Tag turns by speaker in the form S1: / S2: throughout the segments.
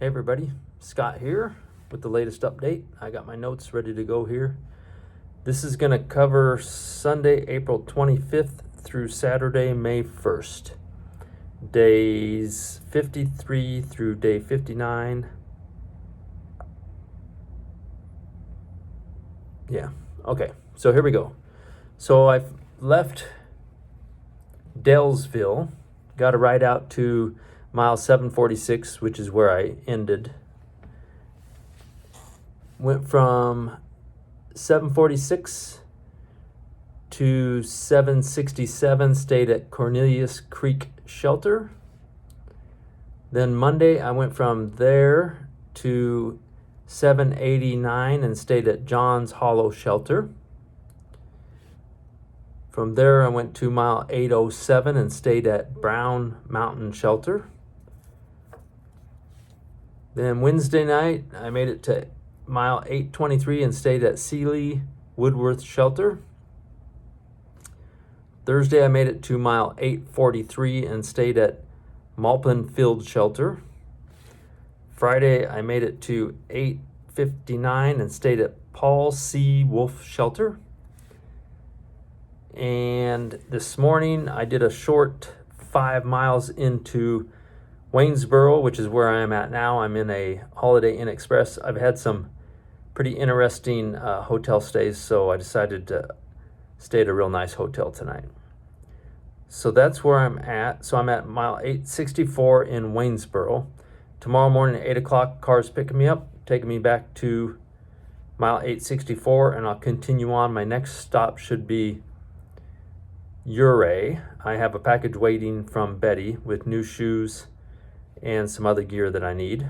S1: Hey everybody, Scott here with the latest update. I got my notes ready to go here. This is going to cover Sunday, April 25th through Saturday, May 1st. Days 53 through day 59. Yeah, okay, so here we go. So I've left Dalesville, got a ride out to mile 746, which is where I ended. Went from 746 to 767, stayed at Cornelius Creek Shelter. Then Monday, I went from there to 789 and stayed at John's Hollow Shelter. From there, I went to mile 807 and stayed at Brown Mountain Shelter. Then Wednesday night, I made it to mile 823 and stayed at Sealy Woodworth Shelter. Thursday, I made it to mile 843 and stayed at Malpin Field Shelter. Friday, I made it to 859 and stayed at Paul C. Wolf Shelter. And this morning, I did a short 5 miles into Waynesboro, which is where I am at now. I'm in a Holiday Inn Express. I've had some pretty interesting hotel stays, so I decided to stay at a real nice hotel tonight. So that's where I'm at. So I'm at mile 864 in Waynesboro. Tomorrow morning at 8 o'clock, car's picking me up, taking me back to mile 864, and I'll continue on. My next stop should be Ouray. I have a package waiting from Betty with new shoes and some other gear that I need.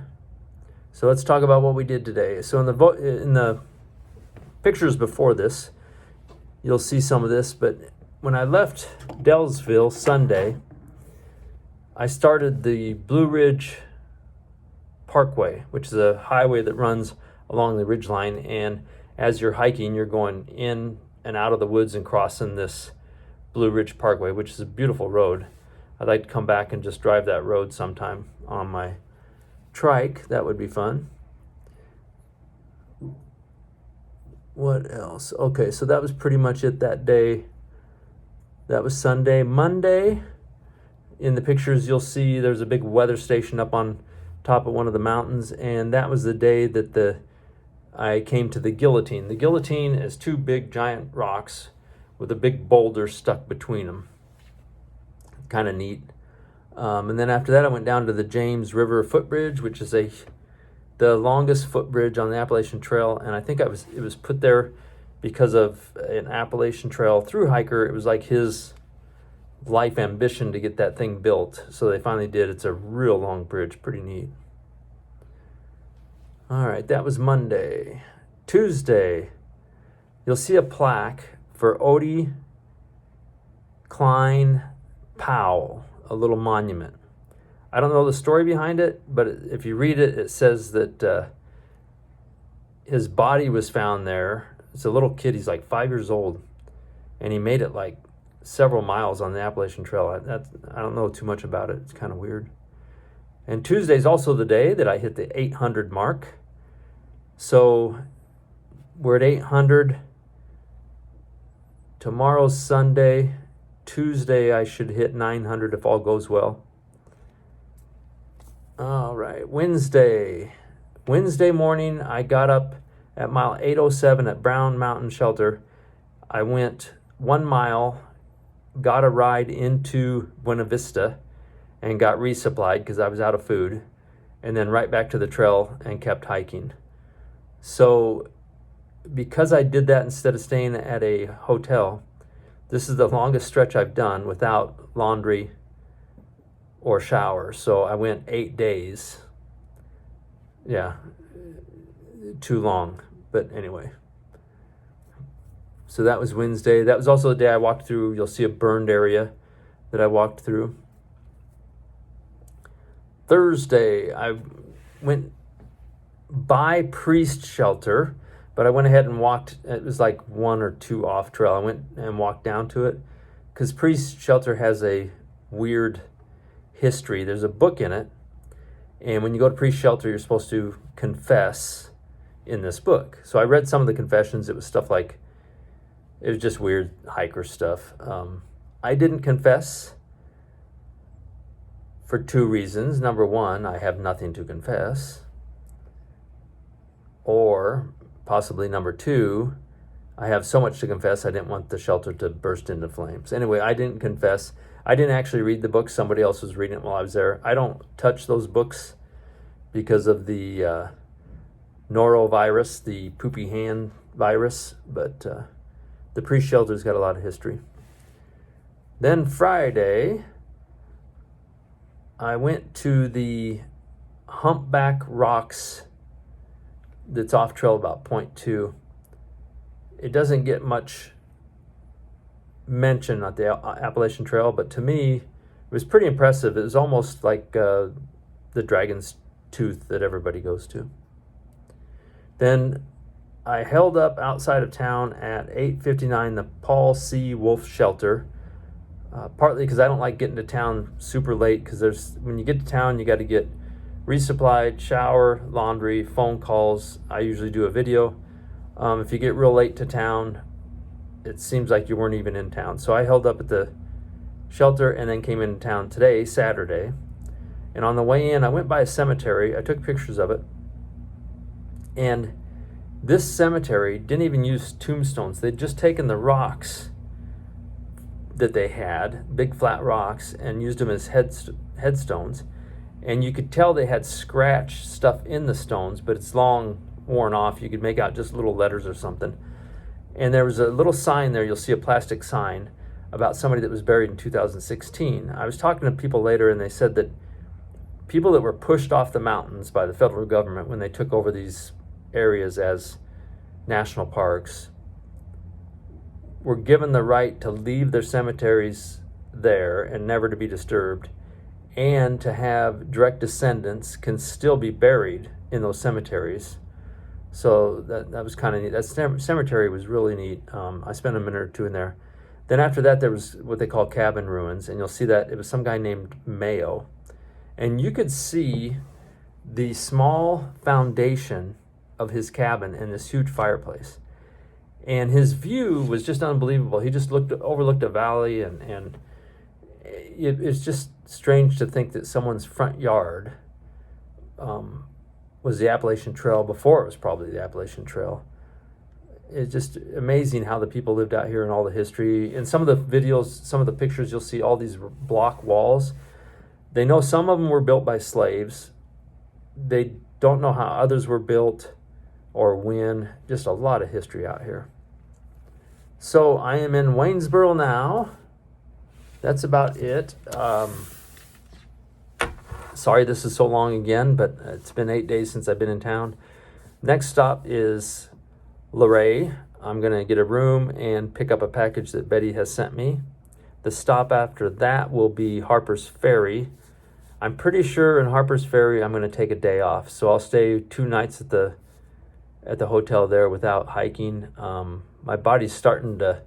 S1: So let's talk about what we did today. So in the pictures before this, you'll see some of this, but when I left Dalesville Sunday, I started the Blue Ridge Parkway, which is a highway that runs along the ridgeline, and as you're hiking, you're going in and out of the woods and crossing this Blue Ridge Parkway, which is a beautiful road. I'd like to come back and just drive that road sometime on my trike. That would be fun. What else? Okay, so that was pretty much it that day. That was Sunday. Monday, in the pictures, you'll see there's a big weather station up on top of one of the mountains, and that was the day that I came to the Guillotine. The Guillotine is two big giant rocks with a big boulder stuck between them. Kind of neat. And then after that, I went down to the James River Footbridge, which is the longest footbridge on the Appalachian Trail, and I think it was put there because of an Appalachian Trail thru hiker. It was like his life ambition to get that thing built, so they finally did. It's a real long bridge, pretty neat. All right, that was Monday. Tuesday, you'll see a plaque for Odie Klein Powell, a little monument. I don't know the story behind it, but if you read it, it says that his body was found there. It's a little kid, he's like 5 years old, and he made it like several miles on the Appalachian Trail. I don't know too much about it. It's kind of weird. And Tuesday's also the day that I hit the 800 mark. So we're at 800. Tomorrow's Sunday. Tuesday, I should hit 900 if all goes well. All right, Wednesday morning, I got up at mile 807 at Brown Mountain Shelter. I went 1 mile, got a ride into Buena Vista, and got resupplied because I was out of food, and then right back to the trail and kept hiking. So because I did that instead of staying at a hotel, this is the longest stretch I've done without laundry or shower. So I went 8 days. Yeah, too long. But anyway. So that was Wednesday. That was also the day I walked through. You'll see a burned area that I walked through. Thursday, I went by Priest Shelter, but I went ahead and walked. It was like 1 or 2 off trail. I went and walked down to it because Priest Shelter has a weird history. There's a book in it, And when you go to pre-shelter, you're supposed to confess in this book. So I read some of the confessions. It was stuff like, it was just weird hiker stuff. I didn't confess for two reasons. Number one, I have nothing to confess. Or possibly number two, I have so much to confess, I didn't want the shelter to burst into flames. Anyway, I didn't confess. I didn't actually read the book. Somebody else was reading it while I was there. I don't touch those books because of the norovirus, the poopy hand virus, but the pre-shelter's got a lot of history. Then Friday, I went to the Humpback Rocks that's off trail about 0.2. It doesn't get much mention at the Appalachian Trail, but to me, it was pretty impressive. It was almost like the Dragon's Tooth that everybody goes to. Then I held up outside of town at 8:59, the Paul C. Wolf Shelter, partly because I don't like getting to town super late, because when you get to town, you got to get resupplied, shower, laundry, phone calls. I usually do a video. If you get real late to town, it seems like you weren't even in town. So I held up at the shelter and then came into town today, Saturday. And on the way in, I went by a cemetery. I took pictures of it. And this cemetery didn't even use tombstones. They'd just taken the rocks that they had, big flat rocks, and used them as headstones. And you could tell they had scratched stuff in the stones, but it's long worn off. You could make out just little letters or something. And there was a little sign there. You'll see a plastic sign about somebody that was buried in 2016. I was talking to people later, and they said that people that were pushed off the mountains by the federal government when they took over these areas as national parks were given the right to leave their cemeteries there and never to be disturbed, and to have direct descendants can still be buried in those cemeteries. So that was kind of neat. That cemetery was really neat. I spent a minute or two in there. Then after that, there was what they call cabin ruins, and you'll see that it was some guy named Mayo. And you could see the small foundation of his cabin and this huge fireplace. And his view was just unbelievable. He just overlooked a valley, and it's just strange to think that someone's front yard was the Appalachian Trail before it was probably the Appalachian Trail. It's just amazing how the people lived out here and all the history. In some of the videos, some of the pictures, you'll see all these block walls. They know some of them were built by slaves. They don't know how others were built or when. Just a lot of history out here. So I am in Waynesboro now. That's about it. Sorry this is so long again, but it's been 8 days since I've been in town. Next stop is Luray. I'm going to get a room and pick up a package that Betty has sent me. The stop after that will be Harper's Ferry. I'm pretty sure in Harper's Ferry I'm going to take a day off, so I'll stay 2 nights at the hotel there without hiking. My body's starting to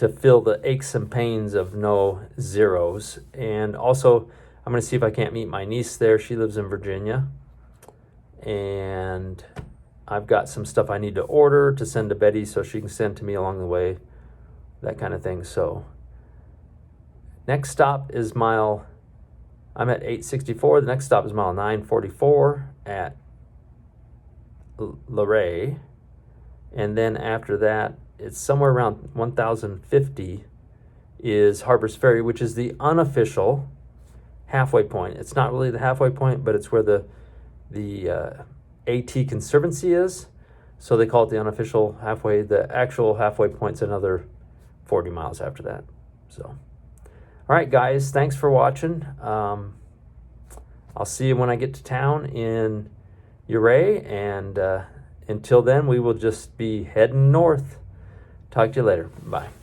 S1: feel the aches and pains of no zeros. And also, I'm going to see if I can't meet my niece there. She lives in Virginia. And I've got some stuff I need to order to send to Betty so she can send to me along the way, that kind of thing. So next stop is I'm at 864. The next stop is mile 944 at Luray. And then after that, it's somewhere around 1050 is Harper's Ferry, which is the unofficial halfway point. It's not really the halfway point, but it's where the AT Conservancy is. So they call it the unofficial halfway. The actual halfway point's another 40 miles after that. So, all right, guys, thanks for watching. I'll see you when I get to town in Ouray, and until then, we will just be heading north. Talk to you later. Bye.